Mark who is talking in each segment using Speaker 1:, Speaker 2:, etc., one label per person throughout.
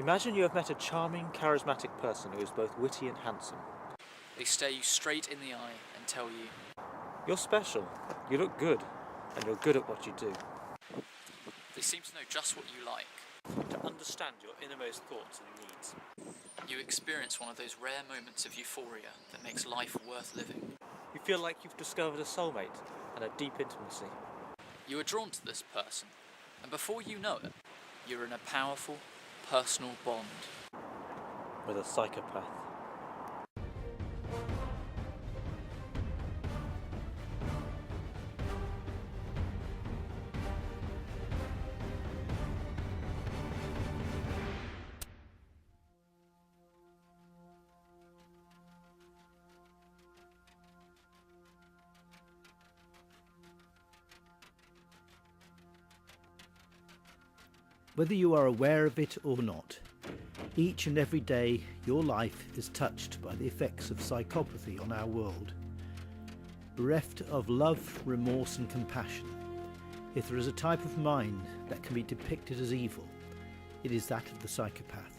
Speaker 1: Imagine you have met a charming, charismatic person who is both witty and handsome.
Speaker 2: They stare you straight in the eye and tell you,
Speaker 1: You're special, you look good, and you're good at what you do.
Speaker 2: they seem to know just what you like.
Speaker 1: To understand your innermost thoughts and needs.
Speaker 2: You experience one of those rare moments of euphoria that makes life worth living.
Speaker 1: You feel like you've discovered a soulmate and a deep intimacy.
Speaker 2: You are drawn to this person, and before you know it, you're in a powerful, personal bond.
Speaker 1: With a psychopath.
Speaker 3: Whether you are aware of it or not, each and every day your life is touched by the effects of psychopathy on our world. Bereft of love, remorse and compassion, if there is a type of mind that can be depicted as evil, it is that of the psychopath.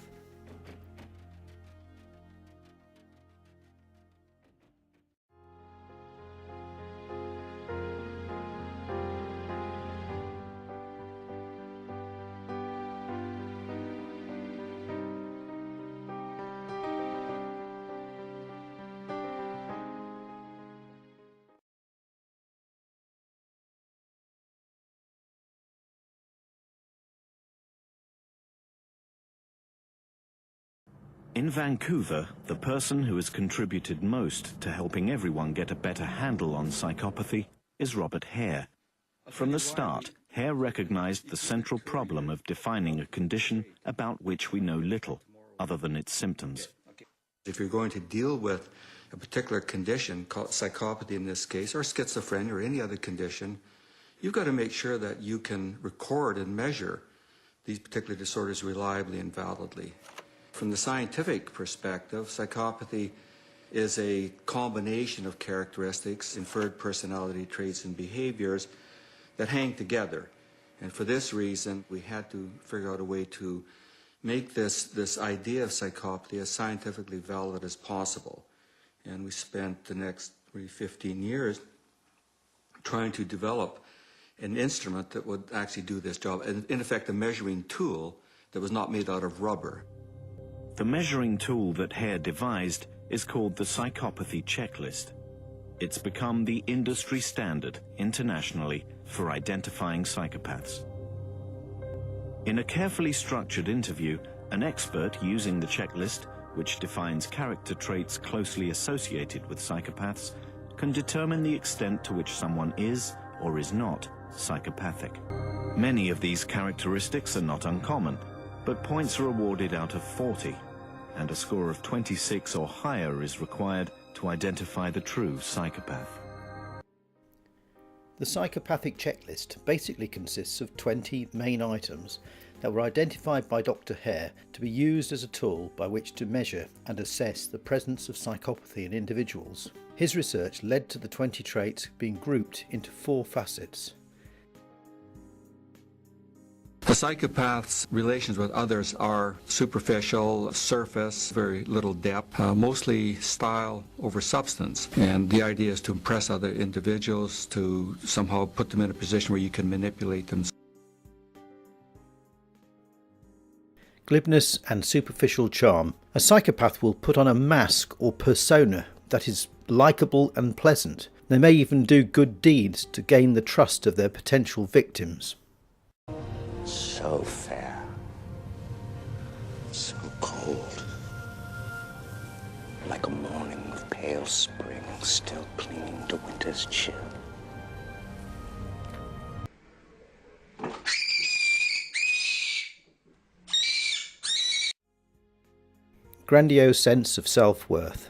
Speaker 4: In Vancouver, the person who has contributed most to helping everyone get a better handle on psychopathy is Robert Hare. From the start, Hare recognized the central problem of defining a condition about which we know little, other than its symptoms.
Speaker 5: If you're going to deal with a particular condition, called psychopathy in this case, or schizophrenia or any other condition, you've got to make sure that you can record and measure these particular disorders reliably and validly. From the scientific perspective, psychopathy is a combination of characteristics, inferred personality traits and behaviors that hang together. And for this reason, we had to figure out a way to make this idea of psychopathy as scientifically valid as possible. And we spent the next 15 years trying to develop an instrument that would actually do this job. In effect, a measuring tool that was not made out of rubber.
Speaker 4: The measuring tool that Hare devised is called the Psychopathy Checklist. It's become the industry standard internationally for identifying psychopaths. In a carefully structured interview, an expert using the checklist, which defines character traits closely associated with psychopaths, can determine the extent to which someone is or is not psychopathic. Many of these characteristics are not uncommon, but points are awarded out of 40, and a score of 26 or higher is required to identify the true psychopath.
Speaker 3: The psychopathic checklist basically consists of 20 main items that were identified by Dr. Hare to be used as a tool by which to measure and assess the presence of psychopathy in individuals. His research led to the 20 traits being grouped into 4 facets.
Speaker 5: The psychopath's relations with others are superficial, surface, very little depth, mostly style over substance. And the idea is to impress other individuals, to somehow put them in a position where you can manipulate them.
Speaker 3: Glibness and superficial charm. A psychopath will put on a mask or persona that is likeable and pleasant. They may even do good deeds to gain the trust of their potential victims.
Speaker 6: So fair, so cold, like a morning of pale spring still clinging to winter's chill.
Speaker 3: Grandiose sense of self-worth.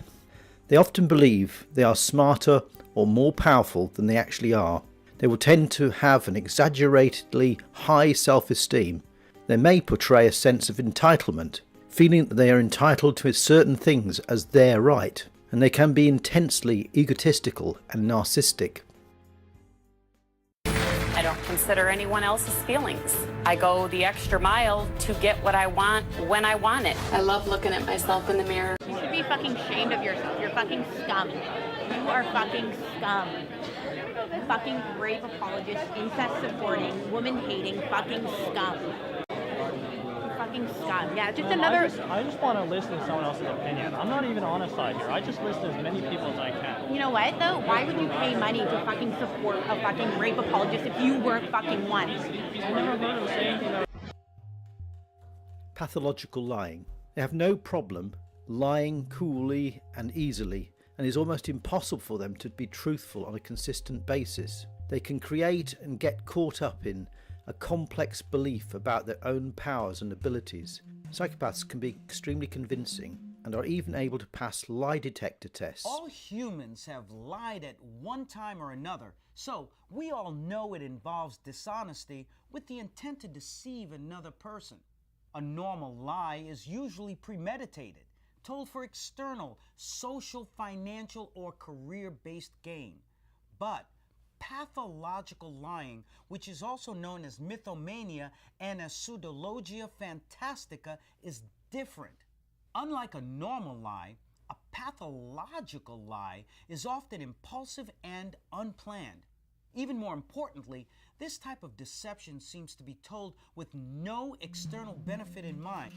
Speaker 3: They often believe they are smarter or more powerful than they actually are. They will tend to have an exaggeratedly high self-esteem. They may portray a sense of entitlement, feeling that they are entitled to certain things as their right, and they can be intensely egotistical and narcissistic.
Speaker 7: I don't consider consider anyone else's feelings. I go the extra mile to get what I want when I want it. I love looking at myself in the mirror.
Speaker 8: You should be fucking ashamed of yourself. You're fucking scum. You are fucking scum. Fucking rape apologist, incest supporting, woman hating, fucking scum. Fucking scum. Yeah, just another.
Speaker 9: I just want to listen to someone else's opinion. I'm not even on a side here. I just listen to as many people as I can.
Speaker 8: You know what though? Why would you pay money to fucking support a fucking rape apologist if you weren't fucking one?
Speaker 9: I never heard him say anything that...
Speaker 3: Pathological lying. They have no problem lying coolly and easily, and it's almost impossible for them to be truthful on a consistent basis. They can create and get caught up in a complex belief about their own powers and abilities. Psychopaths can be extremely convincing and are even able to pass lie detector tests.
Speaker 10: All humans have lied at one time or another, so we all know it involves dishonesty with the intent to deceive another person. A normal lie is usually premeditated, told for external, social, financial, or career-based gain. But pathological lying, which is also known as mythomania and as pseudologia fantastica, is different. Unlike a normal lie, a pathological lie is often impulsive and unplanned. Even more importantly, this type of deception seems to be told with no external benefit in mind.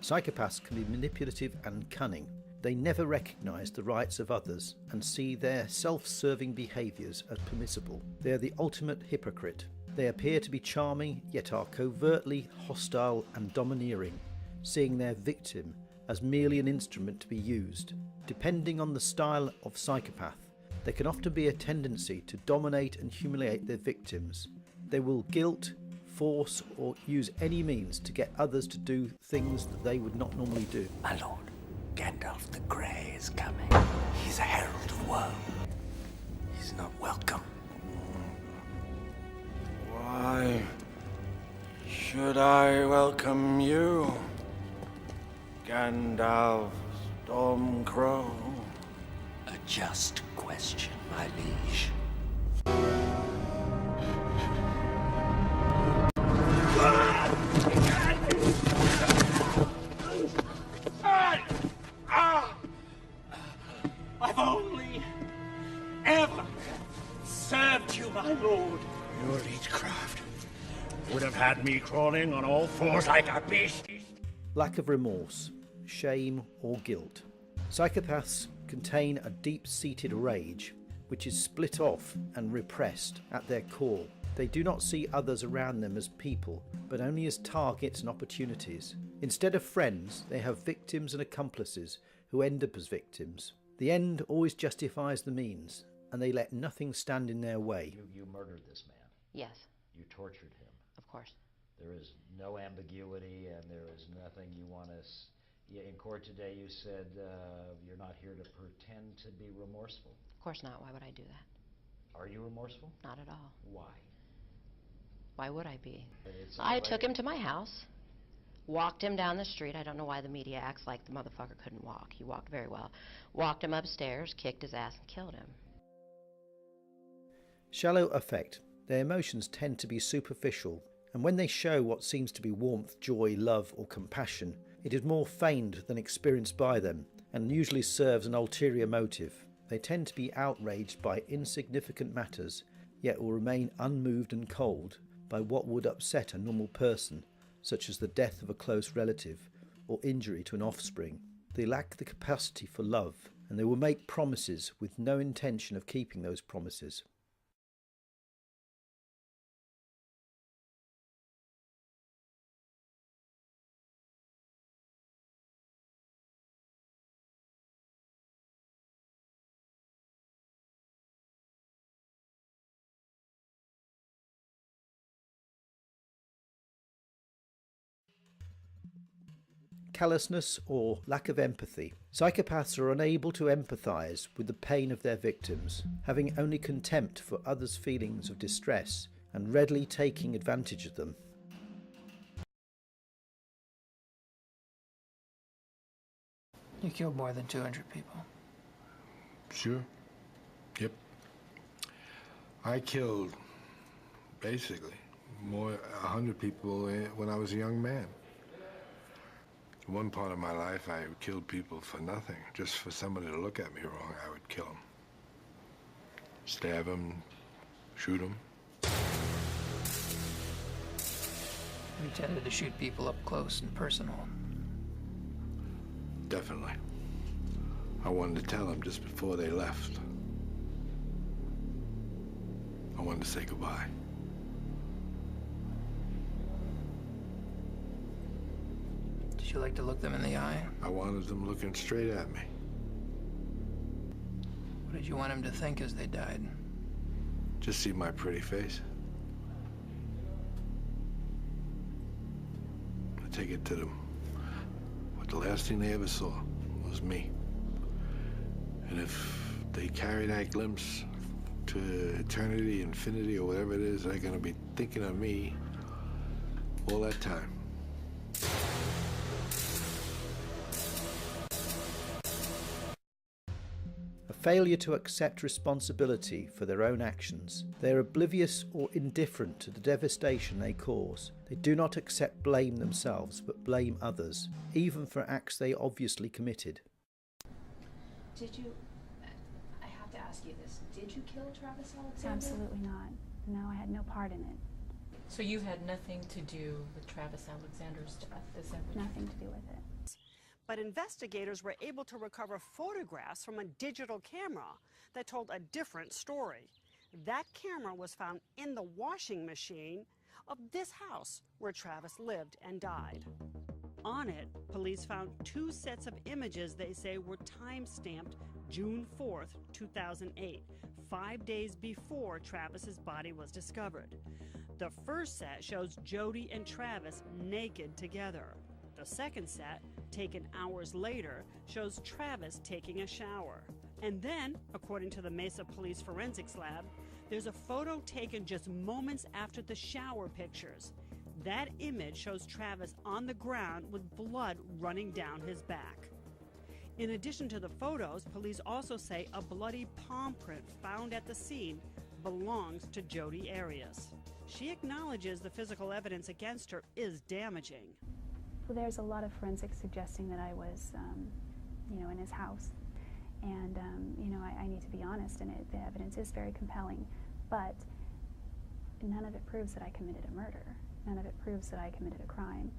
Speaker 3: Psychopaths can be manipulative and cunning. They never recognise the rights of others and see their self-serving behaviours as permissible. They are the ultimate hypocrite. They appear to be charming, yet are covertly hostile and domineering, seeing their victim as merely an instrument to be used. Depending on the style of psychopath, there can often be a tendency to dominate and humiliate their victims. They will guilt, force, or use any means to get others to do things that they would not normally do.
Speaker 6: My lord, Gandalf the Grey is coming. He's a herald of woe. He's not welcome.
Speaker 11: Why should I welcome you, Gandalf Stormcrow?
Speaker 6: A just question, my liege.
Speaker 11: I've only ever served you, my lord. Your leechcraft would have had me crawling on all fours like a beast.
Speaker 3: Lack of remorse, shame, or guilt. Psychopaths contain a deep-seated rage, which is split off and repressed at their core. They do not see others around them as people, but only as targets and opportunities. Instead of friends, they have victims and accomplices who end up as victims. The end always justifies the means, and they let nothing stand in their way.
Speaker 12: You murdered this man.
Speaker 13: Yes.
Speaker 12: You tortured him.
Speaker 13: Of course.
Speaker 12: There is no ambiguity, and there is nothing you want to... In court today, you said you're not here to pretend to be remorseful.
Speaker 13: Of course not. Why would I do that?
Speaker 12: Are you remorseful?
Speaker 13: Not at all.
Speaker 12: Why?
Speaker 13: Why would I be? I took him to my house, walked him down the street. I don't know why the media acts like the motherfucker couldn't walk. He walked very well. Walked him upstairs, kicked his ass, and killed him.
Speaker 3: Shallow affect. Their emotions tend to be superficial, and when they show what seems to be warmth, joy, love, or compassion, it is more feigned than experienced by them, and usually serves an ulterior motive. They tend to be outraged by insignificant matters, yet will remain unmoved and cold by what would upset a normal person, such as the death of a close relative or injury to an offspring. They lack the capacity for love, and they will make promises with no intention of keeping those promises. Callousness or lack of empathy. Psychopaths are unable to empathise with the pain of their victims, having only contempt for others' feelings of distress and readily taking advantage of them.
Speaker 14: You killed more than 200 people.
Speaker 15: Sure. Yep. I killed, basically, more 100 people when I was a young man. One part of my life, I killed people for nothing. Just for somebody to look at me wrong, I would kill them. Stab them, shoot them.
Speaker 14: You tended to shoot people up close and personal.
Speaker 15: Definitely. I wanted to tell them just before they left. I wanted to say goodbye.
Speaker 14: Did you like to look them in the eye?
Speaker 15: I wanted them looking straight at me.
Speaker 14: What did you want them to think as they died?
Speaker 15: Just see my pretty face. I take it to them. But the last thing they ever saw was me. And if they carry that glimpse to eternity, infinity, or whatever it is, they're gonna be thinking of me all that time.
Speaker 3: A failure to accept responsibility for their own actions. They are oblivious or indifferent to the devastation they cause. They do not accept blame themselves, but blame others, even for acts they obviously committed.
Speaker 16: Did you, I have to ask you this, did you kill Travis Alexander?
Speaker 17: Absolutely not. No, I had no part in it.
Speaker 16: So you had nothing to do with Travis Alexander's death, is that what
Speaker 17: Nothing to do with it.
Speaker 18: But investigators were able to recover photographs from a digital camera that told a different story. That camera was found in the washing machine of this house where Travis lived and died. On it, police found 2 sets of images they say were time-stamped June 4th, 2008, 5 days before Travis's body was discovered. The first set shows Jody and Travis naked together. The second set, taken hours later, shows Travis taking a shower. And then, according to the Mesa Police Forensics Lab, there's a photo taken just moments after the shower pictures. That image shows Travis on the ground with blood running down his back. In addition to the photos, police also say a bloody palm print found at the scene belongs to Jodi Arias. She acknowledges the physical evidence against her is damaging.
Speaker 17: Well, there's a lot of forensics suggesting that I was, in his house. And, I need to be honest, and the evidence is very compelling. But none of it proves that I committed a murder. None of it proves that I committed a crime.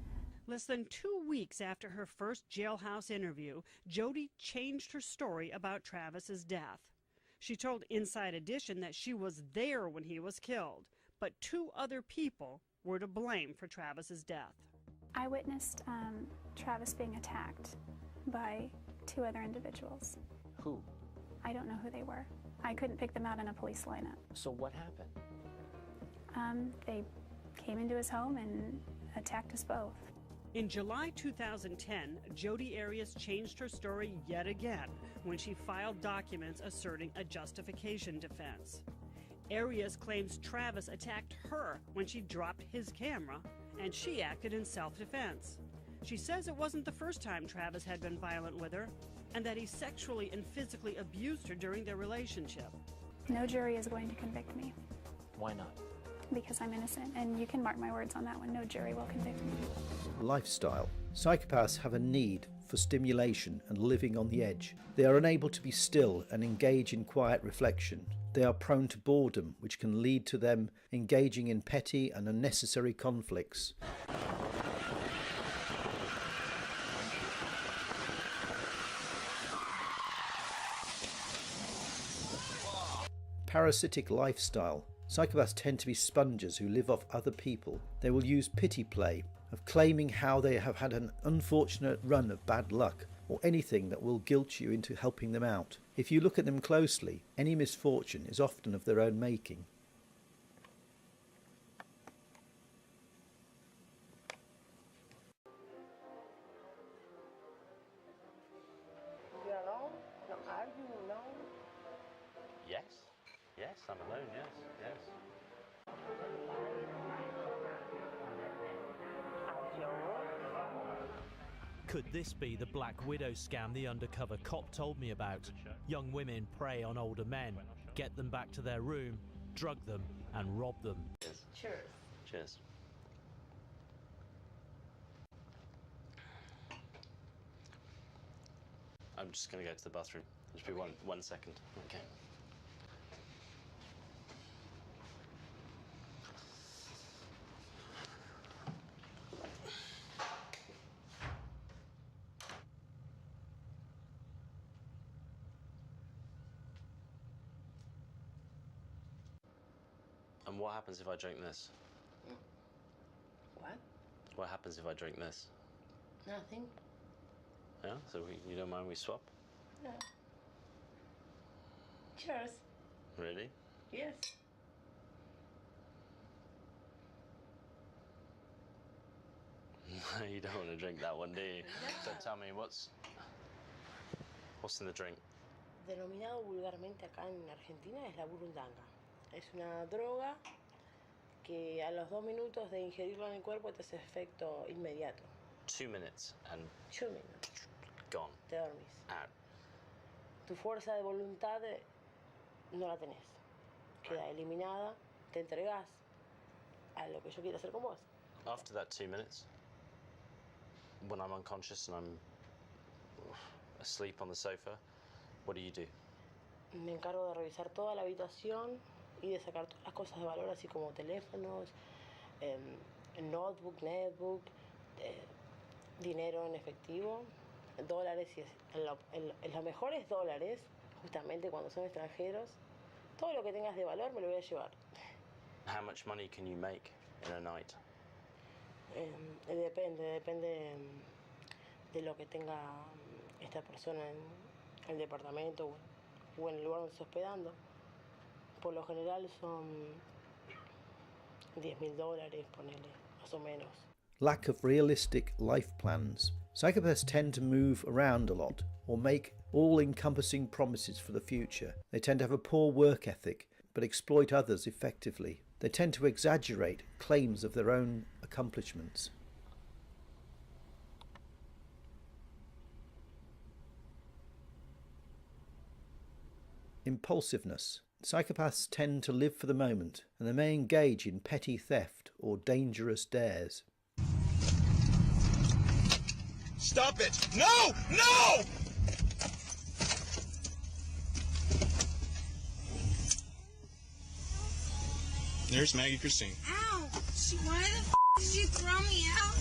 Speaker 18: Less than 2 weeks after her first jailhouse interview, Jodi changed her story about Travis's death. She told Inside Edition that she was there when he was killed, but 2 other people were to blame for Travis's death.
Speaker 17: I witnessed Travis being attacked by 2 other individuals.
Speaker 2: Who?
Speaker 17: I don't know who they were. I couldn't pick them out in a police lineup.
Speaker 2: So what happened?
Speaker 17: They came into his home and attacked us both.
Speaker 18: In July 2010, Jodi Arias changed her story yet again when she filed documents asserting a justification defense. Arias claims Travis attacked her when she dropped his camera, and she acted in self-defense. She says it wasn't the first time Travis had been violent with her, and that he sexually and physically abused her during their relationship.
Speaker 17: No jury is going to convict me.
Speaker 2: Why not?
Speaker 17: Because I'm innocent, and you can mark my words on that one. No jury will convict me.
Speaker 3: Lifestyle. Psychopaths have a need for stimulation and living on the edge. They are unable to be still and engage in quiet reflection. They are prone to boredom, which can lead to them engaging in petty and unnecessary conflicts. Parasitic lifestyle. Psychopaths tend to be sponges who live off other people. They will use pity play, of claiming how they have had an unfortunate run of bad luck, or anything that will guilt you into helping them out. If you look at them closely, any misfortune is often of their own making.
Speaker 19: You alone? No, are you alone?
Speaker 1: Yes. Yes, I'm alone, yes, yes.
Speaker 20: Could this be the Black Widow scam the undercover cop told me about? Young women prey on older men, get them back to their room, drug them and rob them.
Speaker 19: Cheers.
Speaker 1: Cheers. I'm just going to go to the bathroom. Just be one second. Okay. And what happens if I drink this?
Speaker 13: What?
Speaker 1: What happens if I drink this?
Speaker 13: Nothing.
Speaker 1: Yeah? So you don't mind we swap?
Speaker 13: No. Cheers.
Speaker 1: Really?
Speaker 13: Yes.
Speaker 1: You don't want to drink that one, do you? So tell me, what's in the drink?
Speaker 13: Denominado vulgarmente acá en Argentina es la burundanga. Es una droga que a los 2 minutos de ingerirlo en el cuerpo te hace efecto inmediato.
Speaker 1: 2 minutes and
Speaker 13: 2 minutes.
Speaker 1: gone.
Speaker 13: Te dormís.
Speaker 1: Out.
Speaker 13: Tu fuerza de voluntad no la tenés. Queda eliminada, te entregás a lo que yo quiera hacer con vos.
Speaker 1: After that 2 minutes, when I'm unconscious and I'm asleep on the sofa, what do you do?
Speaker 13: Me encargo de revisar toda la habitación y de sacar todas las cosas de valor, así como teléfonos, notebook, netbook, dinero en efectivo, dólares, y los mejores dólares, justamente cuando son extranjeros, todo lo que tengas de valor me lo voy a llevar.
Speaker 1: How much money can you make in a night?
Speaker 13: Depende de lo que tenga esta persona en el departamento o en el lugar donde se está hospedando. Por lo general son $10.000, ponele, más o menos.
Speaker 3: Lack of realistic life plans. Psychopaths tend to move around a lot or make all-encompassing promises for the future. They tend to have a poor work ethic but exploit others effectively. They tend to exaggerate claims of their own accomplishments. Impulsiveness. Psychopaths tend to live for the moment, and they may engage in petty theft or dangerous dares.
Speaker 11: Stop it! No! No! There's Maggie Christine.
Speaker 21: Ow! Why the f did you throw me out?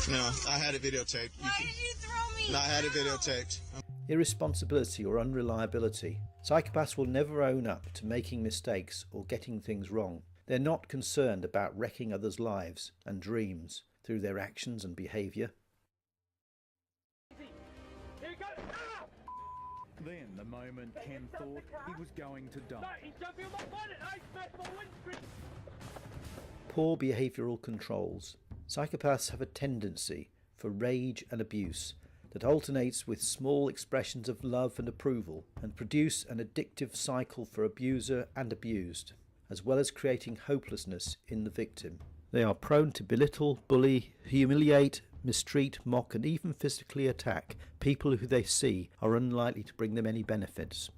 Speaker 11: No, I had it videotaped.
Speaker 21: Why did you throw me
Speaker 11: No, I had it
Speaker 21: out?
Speaker 11: videotaped.
Speaker 3: Irresponsibility or unreliability. Psychopaths will never own up to making mistakes or getting things wrong. They're not concerned about wrecking others' lives and dreams through their actions and behaviour.
Speaker 22: Then, the moment Ken thought he was going to die.
Speaker 3: Poor behavioural controls. Psychopaths have a tendency for rage and abuse that alternates with small expressions of love and approval and produce an addictive cycle for abuser and abused, as well as creating hopelessness in the victim. They are prone to belittle, bully, humiliate, mistreat, mock and even physically attack people who they see are unlikely to bring them any benefits.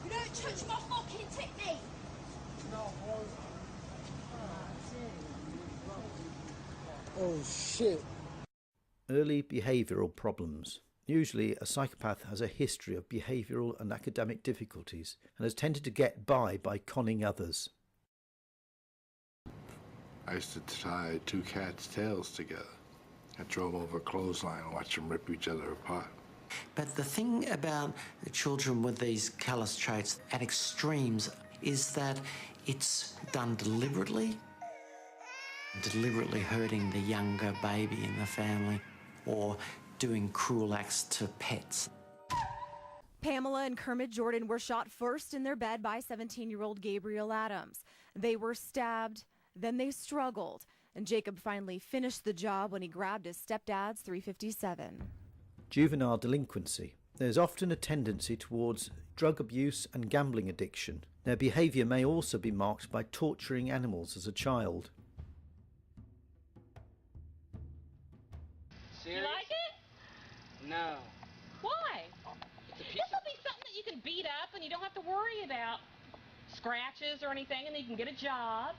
Speaker 21: You don't touch my fucking technique!
Speaker 3: Oh shit. Early behavioural problems. Usually a psychopath has a history of behavioural and academic difficulties and has tended to get by conning others.
Speaker 15: I used to tie 2 cats' tails together. I drove over a clothesline and watched them rip each other apart.
Speaker 23: But the thing about the children with these callous traits at extremes is that it's done deliberately hurting the younger baby in the family or doing cruel acts to pets.
Speaker 24: Pamela and Kermit Jordan were shot first in their bed by 17-year-old Gabriel Adams. They were stabbed, then they struggled. And Jacob finally finished the job when he grabbed his stepdad's .357.
Speaker 3: Juvenile delinquency. There's often a tendency towards drug abuse and gambling addiction. Their behaviour may also be marked by torturing animals as a child.
Speaker 4: Serious?
Speaker 5: You like it?
Speaker 4: No.
Speaker 5: Why? This will be something that you can beat up and you don't have to worry about scratches or anything, and then you can get a job.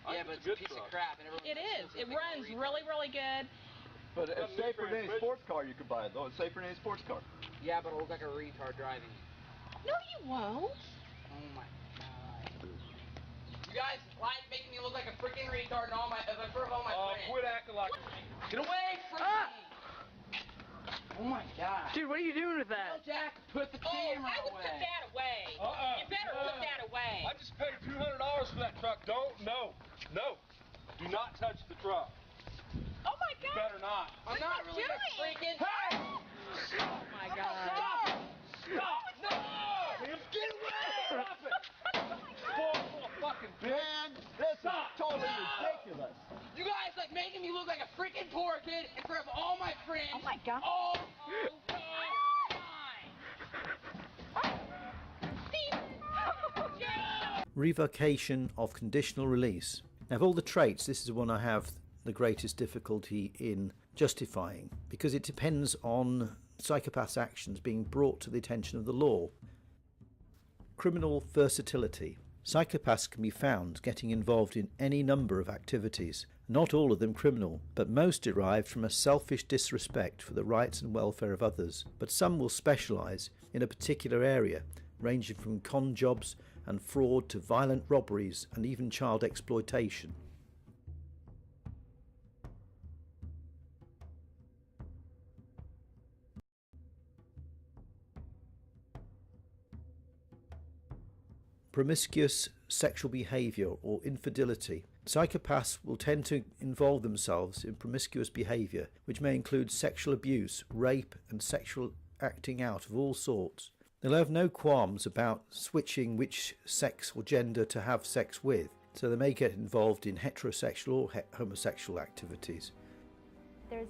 Speaker 4: Yeah, but it's a piece of crap. And
Speaker 5: It is. It runs really, really good.
Speaker 7: But it's safer than any sports car you could buy, though. It's safer than any sports car.
Speaker 4: Yeah, but I'll look like a retard driving it.
Speaker 5: No, you won't.
Speaker 4: Oh my god. You guys like making me look like a freaking retard in front of all my friends.
Speaker 7: Quit acting like...
Speaker 4: Get away from me! Oh my god.
Speaker 7: Dude, what are you doing with that?
Speaker 4: Tell Jack to put the camera
Speaker 5: I would
Speaker 4: away.
Speaker 5: put that away. You better put that away.
Speaker 7: I just paid $200 for that truck. No. Do not touch the truck.
Speaker 5: Oh my god.
Speaker 7: You better not.
Speaker 4: I'm not really a freaking...
Speaker 7: Hey!
Speaker 5: Oh my god.
Speaker 7: Stop! No! Get away! Stop it! Full fucking bitch. Man, this is totally ridiculous.
Speaker 4: You guys like making me look like a freaking poor kid in front of all my friends.
Speaker 5: Oh my god.
Speaker 4: All
Speaker 3: Revocation of conditional release. Now, of all the traits, this is the one I have the greatest difficulty in justifying, because it depends on psychopath's actions being brought to the attention of the law. Criminal versatility. Psychopaths can be found getting involved in any number of activities, not all of them criminal, but most derived from a selfish disrespect for the rights and welfare of others. But some will specialise in a particular area, ranging from con jobs and fraud to violent robberies and even child exploitation. Promiscuous sexual behaviour or infidelity. Psychopaths will tend to involve themselves in promiscuous behaviour, which may include sexual abuse, rape and sexual acting out of all sorts. They'll have no qualms about switching which sex or gender to have sex with, so they may get involved in heterosexual or homosexual activities.
Speaker 8: There's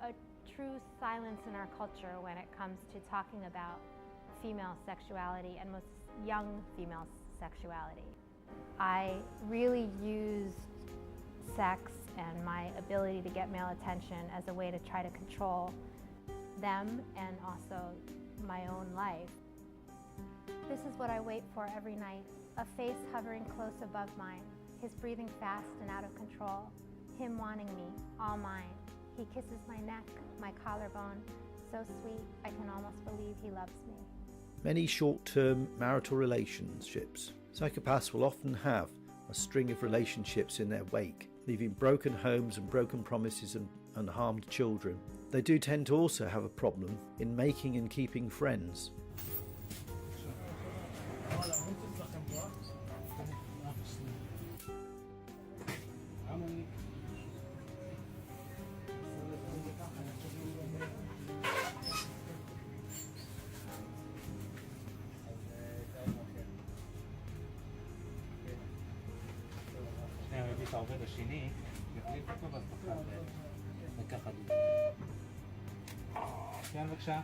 Speaker 8: a true silence in our culture when it comes to talking about female sexuality, and most young female sexuality. I really used sex and my ability to get male attention as a way to try to control them and also my own life. This is what I wait for every night, a face hovering close above mine, his breathing fast and out of control, him wanting me, all mine. He kisses my neck, my collarbone, so sweet I can almost believe he loves me.
Speaker 3: Many short-term marital relationships. Psychopaths will often have a string of relationships in their wake, leaving broken homes and broken promises and harmed children. They do tend to also have a problem in making and keeping friends.
Speaker 25: אתה עובד השני, יחליף אותו ואז תוכל לקחת. כן, בבקשה.